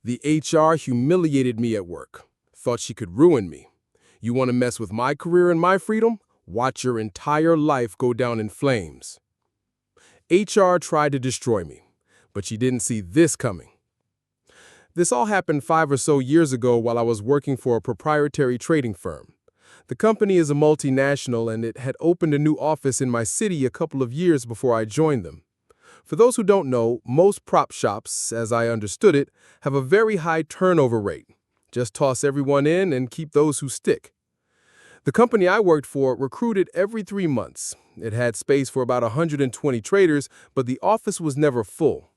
The HR humiliated me at work. Thought she could ruin me. You want to mess with my career and my freedom? Watch your entire life go down in flames. HR tried to destroy me, but she didn't see this coming. This all happened 5 or so years ago while I was working for a proprietary trading firm. The company is a multinational and it had opened a new office in my city a couple of years before I joined them. For those who don't know, most prop shops, as I understood it, have a very high turnover rate. Just toss everyone in and keep those who stick. The company I worked for recruited every 3 months. It had space for about 120 traders, but the office was never full.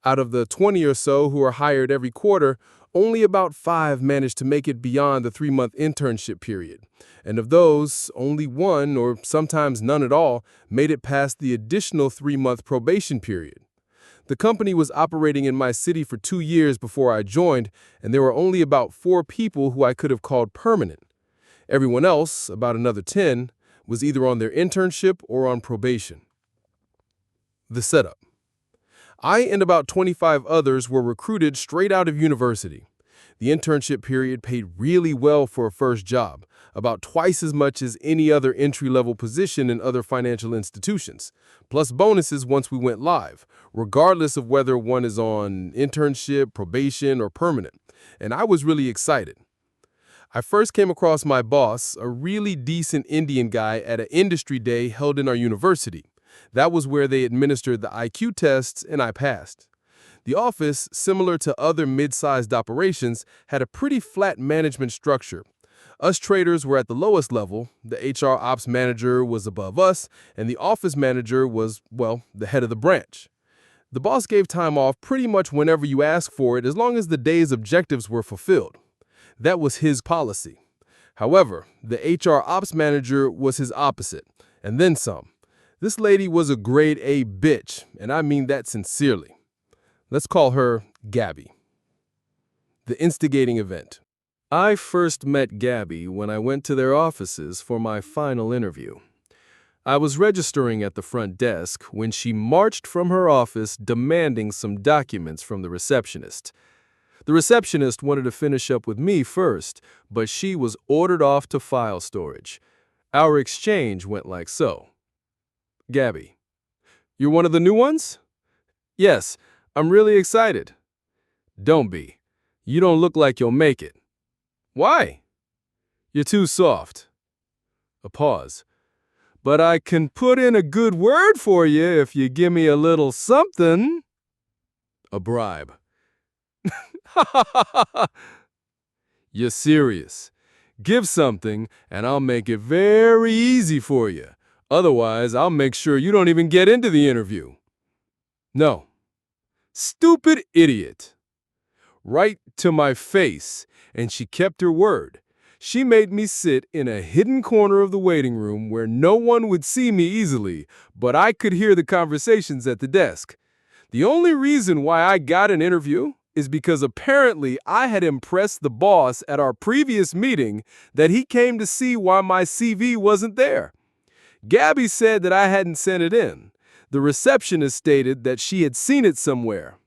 Out of the 20 or so who are hired every quarter, only about 5 managed to make it beyond the 3-month internship period. And of those, only 1, or sometimes none at all, made it past the additional 3-month probation period. The company was operating in my city for 2 years before I joined, and there were only about 4 people who I could have called permanent. Everyone else, about another 10, was either on their internship or on probation. The setup. I and about 25 others were recruited straight out of university. The internship period paid really well for a first job, about twice as much as any other entry-level position in other financial institutions, plus bonuses once we went live, regardless of whether one is on internship, probation, or permanent. And I was really excited. I first came across my boss, a really decent Indian guy, at an industry day held in our university. That was where they administered the IQ tests, and I passed. The office, similar to other mid-sized operations, had a pretty flat management structure. Us traders were at the lowest level, the HR ops manager was above us, and the office manager was, well, the head of the branch. The boss gave time off pretty much whenever you asked for it, as long as the day's objectives were fulfilled. That was his policy. However, the HR ops manager was his opposite, and then some. This lady was a grade A bitch, and I mean that sincerely. Let's call her Gabby. The instigating event. I first met Gabby when I went to their offices for my final interview. I was registering at the front desk when she marched from her office demanding some documents from the receptionist. The receptionist wanted to finish up with me first, but she was ordered off to file storage. Our exchange went like so. Gabby: "You're one of the new ones?" "Yes, I'm really excited." "Don't be. You don't look like you'll make it." "Why?" "You're too soft." A pause. "But I can put in a good word for you if you give me a little something." A bribe. "You're serious. Give something, and I'll make it very easy for you. Otherwise, I'll make sure you don't even get into the interview." "No." "Stupid idiot." Right to my face, and she kept her word. She made me sit in a hidden corner of the waiting room where no one would see me easily, but I could hear the conversations at the desk. The only reason why I got an interview is because apparently I had impressed the boss at our previous meeting that he came to see why my CV wasn't there. Gabby said that I hadn't sent it in. The receptionist stated that she had seen it somewhere.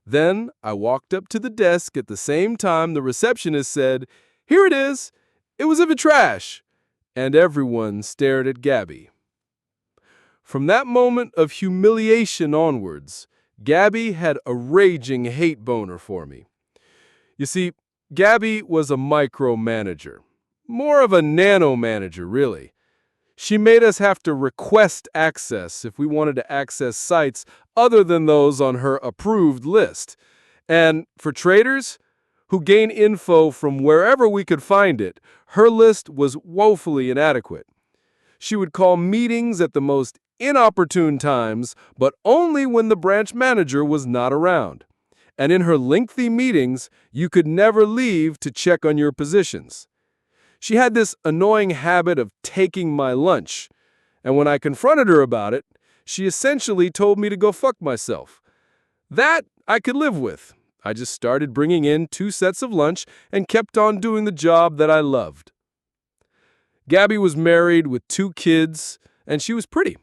Then I walked up to the desk at the same time the receptionist said, "Here it is. It was in the trash." And everyone stared at Gabby. From that moment of humiliation onwards, Gabby had a raging hate boner for me. You see, Gabby was a micromanager. More of a nano-manager, really. She made us have to request access if we wanted to access sites other than those on her approved list. And for traders who gain info from wherever we could find it, her list was woefully inadequate. She would call meetings at the most inopportune times, but only when the branch manager was not around. And in her lengthy meetings, you could never leave to check on your positions. She had this annoying habit of taking my lunch, and when I confronted her about it, she essentially told me to go fuck myself. That I could live with. I just started bringing in 2 sets of lunch and kept on doing the job that I loved. Gabby was married with 2 kids, and she was pretty.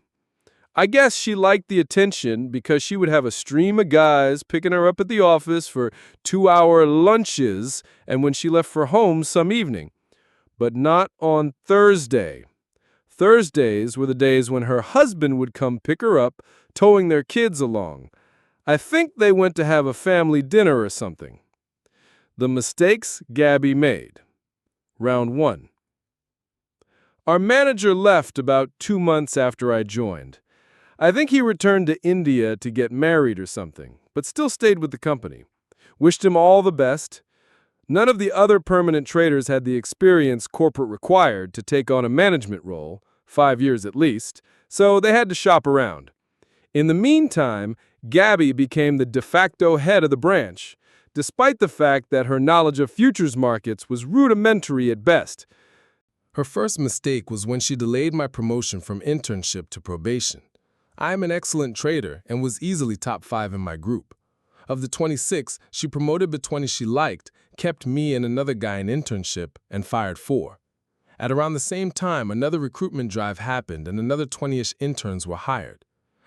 I guess she liked the attention because she would have a stream of guys picking her up at the office for 2-hour lunches and when she left for home some evening. But not on Thursday. Thursdays were the days when her husband would come pick her up, towing their kids along. I think they went to have a family dinner or something. The mistakes Gabby made. Round 1. Our manager left about 2 months after I joined. I think he returned to India to get married or something, but still stayed with the company. Wished him all the best. None of the other permanent traders had the experience corporate required to take on a management role, 5 years at least, so they had to shop around. In the meantime, Gabby became the de facto head of the branch, despite the fact that her knowledge of futures markets was rudimentary at best. Her first mistake was when she delayed my promotion from internship to probation. I am an excellent trader and was easily top 5 in my group. Of the 26, she promoted but 20 she liked, kept me and another guy in internship, and fired 4. At around the same time, another recruitment drive happened and another 20-ish interns were hired.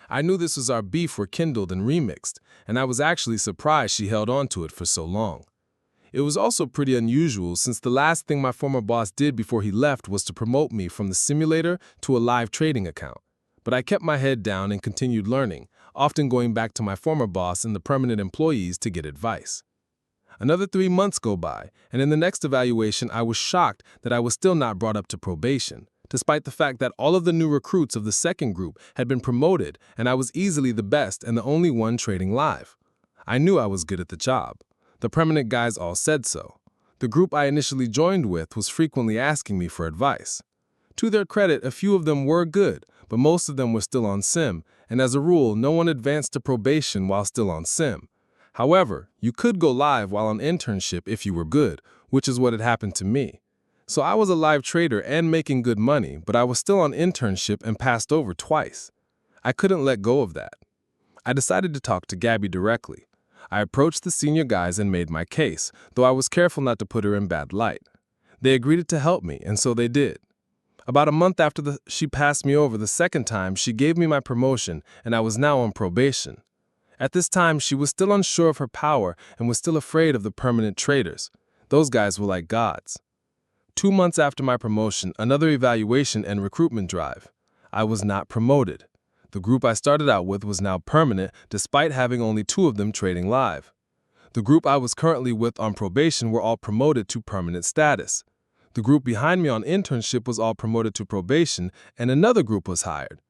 I knew this was our beef were kindled and remixed, and I was actually surprised she held on to it for so long. It was also pretty unusual since the last thing my former boss did before he left was to promote me from the simulator to a live trading account. But I kept my head down and continued learning, often going back to my former boss and the permanent employees to get advice. Another 3 months go by, and in the next evaluation I was shocked that I was still not brought up to probation, despite the fact that all of the new recruits of the second group had been promoted and I was easily the best and the only one trading live. I knew I was good at the job. The permanent guys all said so. The group I initially joined with was frequently asking me for advice. To their credit, a few of them were good, but most of them were still on sim, and as a rule, no one advanced to probation while still on sim. However, you could go live while on internship if you were good, which is what had happened to me. So I was a live trader and making good money, but I was still on internship and passed over twice. I couldn't let go of that. I decided to talk to Gabby directly. I approached the senior guys and made my case, though I was careful not to put her in bad light. They agreed to help me, and so they did. About a month after she passed me over the second time, she gave me my promotion, and I was now on probation. At this time, she was still unsure of her power and was still afraid of the permanent traders. Those guys were like gods. 2 months after my promotion, another evaluation and recruitment drive. I was not promoted. The group I started out with was now permanent, despite having only 2 of them trading live. The group I was currently with on probation were all promoted to permanent status. The group behind me on internship was all promoted to probation, and another group was hired.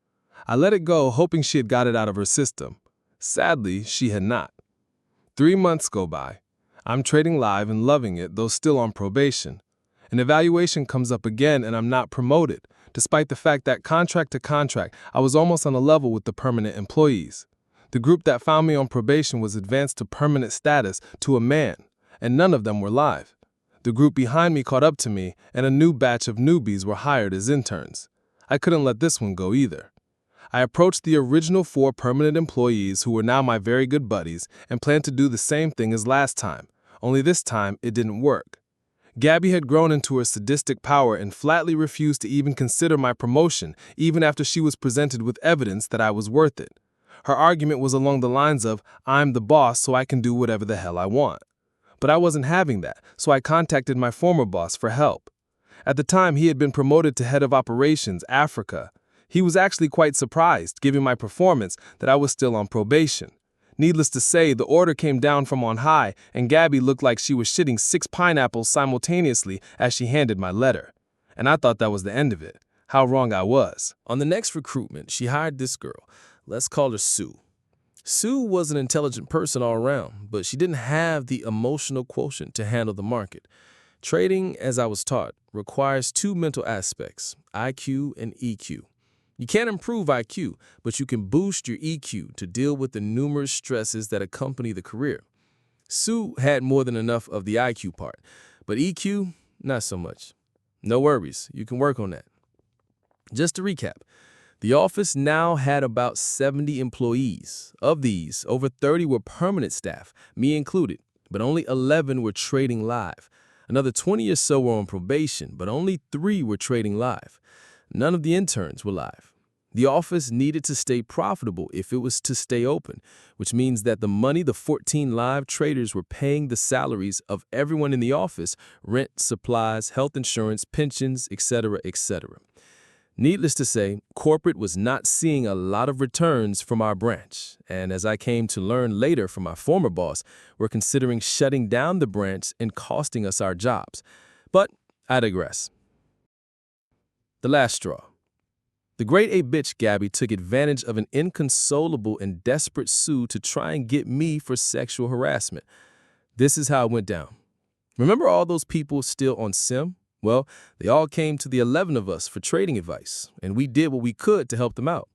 I let it go, hoping she had got it out of her system. Sadly, she had not. 3 months go by. I'm trading live and loving it, though still on probation. An evaluation comes up again, and I'm not promoted, despite the fact that contract to contract, I was almost on a level with the permanent employees. The group that found me on probation was advanced to permanent status to a man, and none of them were live. The group behind me caught up to me, and a new batch of newbies were hired as interns. I couldn't let this one go either. I approached the original 4 permanent employees who were now my very good buddies and planned to do the same thing as last time, only this time it didn't work. Gabby had grown into her sadistic power and flatly refused to even consider my promotion, even after she was presented with evidence that I was worth it. Her argument was along the lines of, I'm the boss so I can do whatever the hell I want. But I wasn't having that, so I contacted my former boss for help. At the time, he had been promoted to head of operations, Africa. He was actually quite surprised, given my performance, that I was still on probation. Needless to say, the order came down from on high, and Gabby looked like she was shitting 6 pineapples simultaneously as she handed my letter. And I thought that was the end of it. How wrong I was. On the next recruitment, she hired this girl. Let's call her Sue. Sue was an intelligent person all around, but she didn't have the emotional quotient to handle the market. Trading, as I was taught, requires 2 mental aspects, IQ and EQ. You can't improve IQ, but you can boost your EQ to deal with the numerous stresses that accompany the career. Sue had more than enough of the IQ part, but EQ, not so much. No worries, you can work on that. Just to recap, the office now had about 70 employees. Of these, over 30 were permanent staff, me included, but only 11 were trading live. Another 20 or so were on probation, but only 3 were trading live. None of the interns were live. The office needed to stay profitable if it was to stay open, which means that the money the 14 live traders were paying the salaries of everyone in the office, rent, supplies, health insurance, pensions, etc., etc. Needless to say, corporate was not seeing a lot of returns from our branch, and as I came to learn later from my former boss, we're considering shutting down the branch and costing us our jobs. But I digress. The last straw. The grade A bitch Gabby took advantage of an inconsolable and desperate Sue to try and get me for sexual harassment. This is how it went down. Remember all those people still on Sim? Well, they all came to the 11 of us for trading advice, and we did what we could to help them out.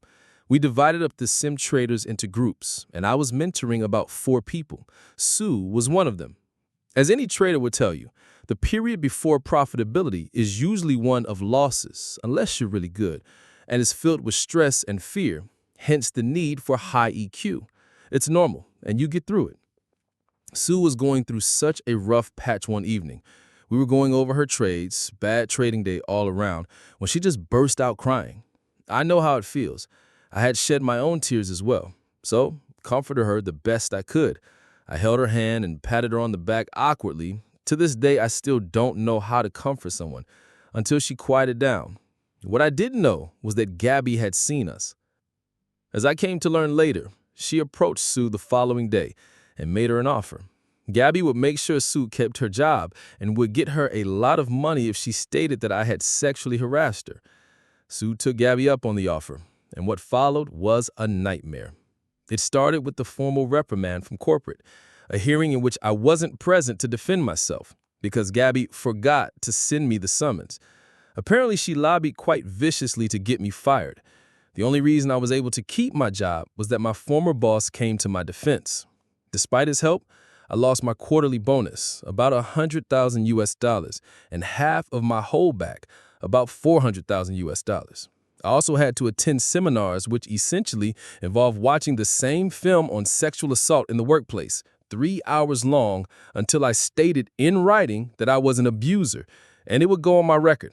We divided up the Sim traders into groups, and I was mentoring about 4 people. Sue was one of them. As any trader would tell you, the period before profitability is usually one of losses, unless you're really good, and is filled with stress and fear, hence the need for high EQ. It's normal, and you get through it. Sue was going through such a rough patch one evening. We were going over her trades, bad trading day all around, when she just burst out crying. I know how it feels. I had shed my own tears as well, so comforted her the best I could. I held her hand and patted her on the back awkwardly. To this day, I still don't know how to comfort someone until she quieted down. What I didn't know was that Gabby had seen us. As I came to learn later, she approached Sue the following day and made her an offer. Gabby would make sure Sue kept her job and would get her a lot of money if she stated that I had sexually harassed her. Sue took Gabby up on the offer, and what followed was a nightmare. It started with the formal reprimand from corporate, a hearing in which I wasn't present to defend myself because Gabby forgot to send me the summons. Apparently, she lobbied quite viciously to get me fired. The only reason I was able to keep my job was that my former boss came to my defense. Despite his help, I lost my quarterly bonus, about $100,000 and half of my holdback, about $400,000. I also had to attend seminars which essentially involved watching the same film on sexual assault in the workplace, 3 hours long, until I stated in writing that I was an abuser, and it would go on my record.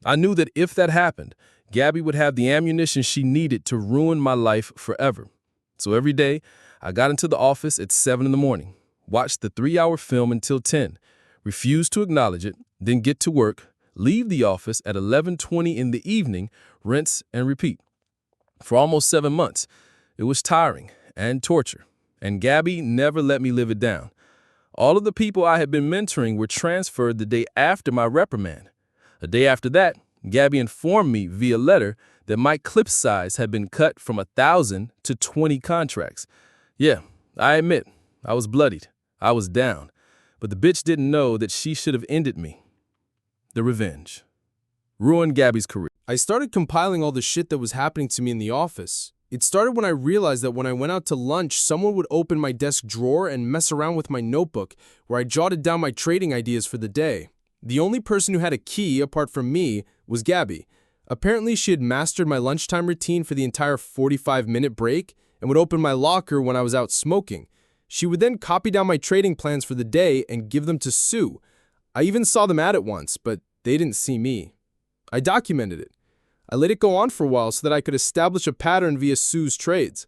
I knew that if that happened, Gabby would have the ammunition she needed to ruin my life forever. So every day, I got into the office at 7 in the morning, watched the 3-hour film until 10, refused to acknowledge it, then get to work, leave the office at 11:20 in the evening, rinse and repeat. For almost 7 months, it was tiring and torture, and Gabby never let me live it down. All of the people I had been mentoring were transferred the day after my reprimand. A day after that, Gabby informed me via letter that my clip size had been cut from 1,000 to 20 contracts. Yeah, I admit, I was bloodied. I was down. But the bitch didn't know that she should have ended me. The revenge. Ruined Gabby's career. I started compiling all the shit that was happening to me in the office. It started when I realized that when I went out to lunch, someone would open my desk drawer and mess around with my notebook, where I jotted down my trading ideas for the day. The only person who had a key, apart from me, was Gabby. Apparently, she had mastered my lunchtime routine for the entire 45-minute break and would open my locker when I was out smoking. She would then copy down my trading plans for the day and give them to Sue. I even saw them at it once, but they didn't see me. I documented it. I let it go on for a while so that I could establish a pattern via Sue's trades.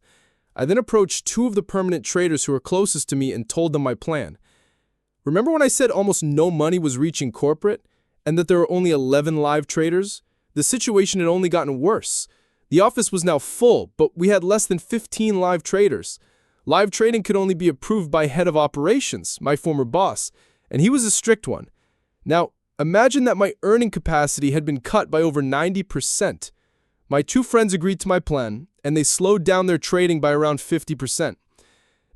I then approached 2 of the permanent traders who were closest to me and told them my plan. Remember when I said almost no money was reaching corporate and that there were only 11 live traders? The situation had only gotten worse. The office was now full, but we had less than 15 live traders. Live trading could only be approved by head of operations, my former boss, and he was a strict one. Now, imagine that my earning capacity had been cut by over 90%. My 2 friends agreed to my plan, and they slowed down their trading by around 50%.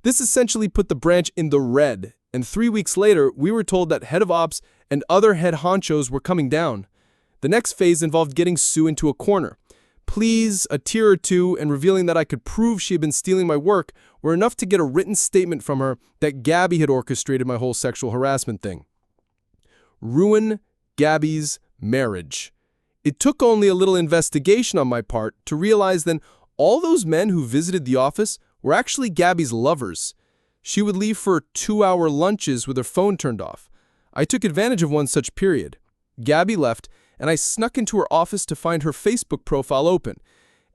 This essentially put the branch in the red, and 3 weeks later, we were told that head of ops and other head honchos were coming down. The next phase involved getting Sue into a corner. Pleas, a tear or two, and revealing that I could prove she had been stealing my work were enough to get a written statement from her that Gabby had orchestrated my whole sexual harassment thing. Ruin Gabby's marriage. It took only a little investigation on my part to realize then all those men who visited the office were actually Gabby's lovers. She would leave for 2-hour lunches with her phone turned off. I took advantage of one such period. Gabby left, and I snuck into her office to find her Facebook profile open.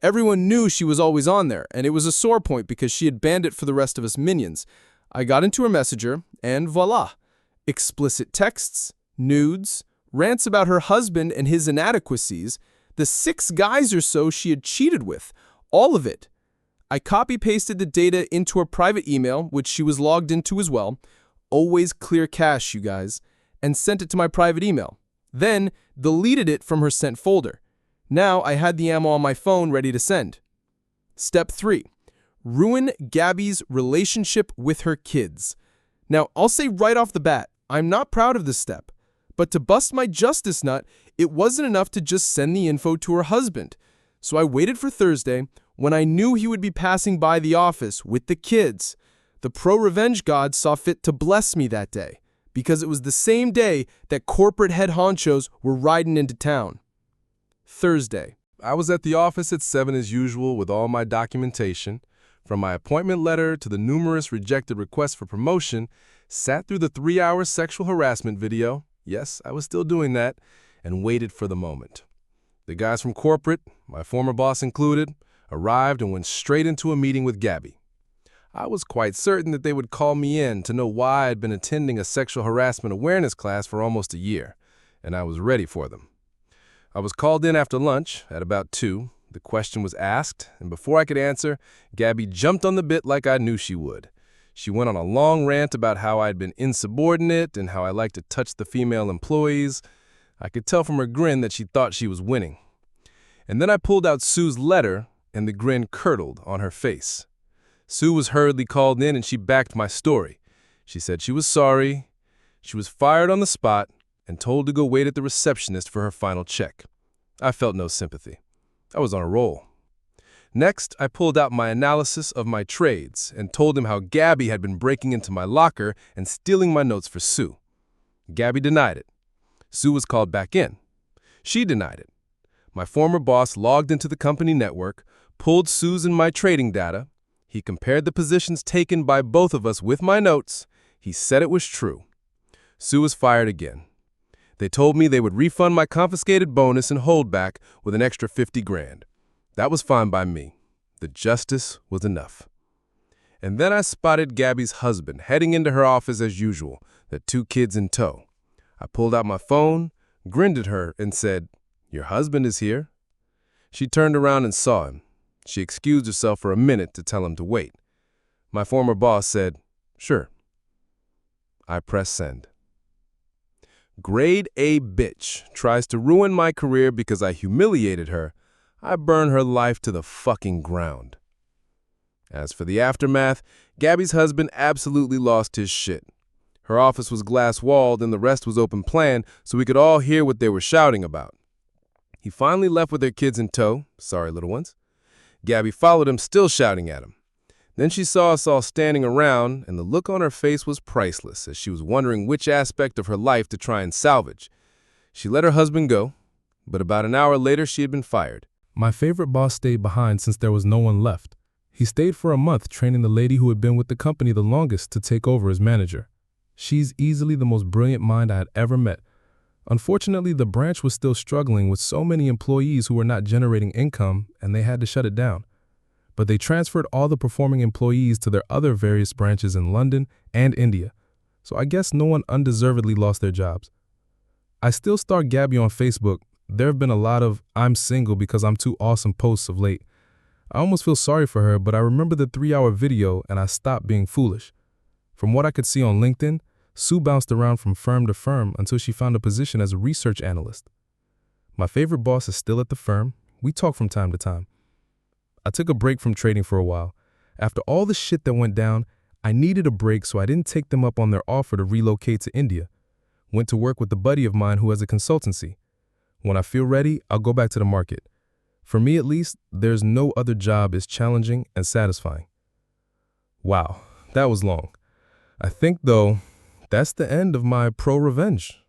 Everyone knew she was always on there, and it was a sore point because she had banned it for the rest of us minions. I got into her messenger, and voila. Explicit texts, nudes, rants about her husband and his inadequacies, the 6 guys or so she had cheated with, all of it. I copy-pasted the data into her private email, which she was logged into as well, always clear cache, you guys, and sent it to my private email. Then deleted it from her sent folder. Now I had the ammo on my phone ready to send. Step 3. Ruin Gabby's relationship with her kids. Now, I'll say right off the bat, I'm not proud of this step. But to bust my justice nut, it wasn't enough to just send the info to her husband. So I waited for Thursday, when I knew he would be passing by the office with the kids. The pro-revenge god saw fit to bless me that day, because it was the same day that corporate head honchos were riding into town. Thursday. I was at the office at 7 as usual with all my documentation, from my appointment letter to the numerous rejected requests for promotion, sat through the 3-hour sexual harassment video, yes, I was still doing that, and waited for the moment. The guys from corporate, my former boss included, arrived and went straight into a meeting with Gabby. I was quite certain that they would call me in to know why I'd been attending a sexual harassment awareness class for almost a year, and I was ready for them. I was called in after lunch at about 2. The question was asked, and before I could answer, Gabby jumped on the bit like I knew she would. She went on a long rant about how I'd been insubordinate and how I liked to touch the female employees. I could tell from her grin that she thought she was winning. And then I pulled out Sue's letter, and the grin curdled on her face. Sue was hurriedly called in, and she backed my story. She said she was sorry. She was fired on the spot and told to go wait at the receptionist for her final check. I felt no sympathy. I was on a roll. Next, I pulled out my analysis of my trades and told him how Gabby had been breaking into my locker and stealing my notes for Sue. Gabby denied it. Sue was called back in. She denied it. My former boss logged into the company network, pulled Sue's and my trading data. He compared the positions taken by both of us with my notes. He said it was true. Sue was fired again. They told me they would refund my confiscated bonus and holdback with an extra 50 grand. That was fine by me. The justice was enough. And then I spotted Gabby's husband heading into her office as usual, the 2 kids in tow. I pulled out my phone, grinned at her, and said, "Your husband is here." She turned around and saw him. She excused herself for a minute to tell him to wait. My former boss said, "Sure." I pressed send. Grade A bitch tries to ruin my career because I humiliated her. I burn her life to the fucking ground. As for the aftermath, Gabby's husband absolutely lost his shit. Her office was glass-walled and the rest was open plan, so we could all hear what they were shouting about. He finally left with their kids in tow. Sorry, little ones. Gabby followed him, still shouting at him. Then she saw us all standing around, and the look on her face was priceless as she was wondering which aspect of her life to try and salvage. She let her husband go, but about an hour later she had been fired. My favorite boss stayed behind since there was no one left. He stayed for a month training the lady who had been with the company the longest to take over as manager. She's easily the most brilliant mind I had ever met. Unfortunately, the branch was still struggling with so many employees who were not generating income, and they had to shut it down. But they transferred all the performing employees to their other various branches in London and India, so I guess no one undeservedly lost their jobs. I still stalk Gabby on Facebook. There have been a lot of "I'm single because I'm too awesome" posts of late. I almost feel sorry for her, but I remember the 3-hour video and I stopped being foolish. From what I could see on LinkedIn, Sue bounced around from firm to firm until she found a position as a research analyst. My favorite boss is still at the firm. We talk from time to time. I took a break from trading for a while. After all the shit that went down, I needed a break, so I didn't take them up on their offer to relocate to India. Went to work with a buddy of mine who has a consultancy. When I feel ready, I'll go back to the market. For me at least, there's no other job as challenging and satisfying. Wow, that was long. I think, though, that's the end of my pro-revenge.